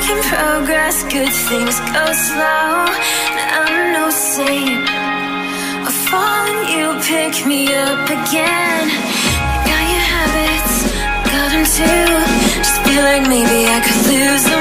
making progress, good things go slow. And I'm no saint. I fall and you pick me up again. You got your habits, got them too. Just feel like maybe I could lose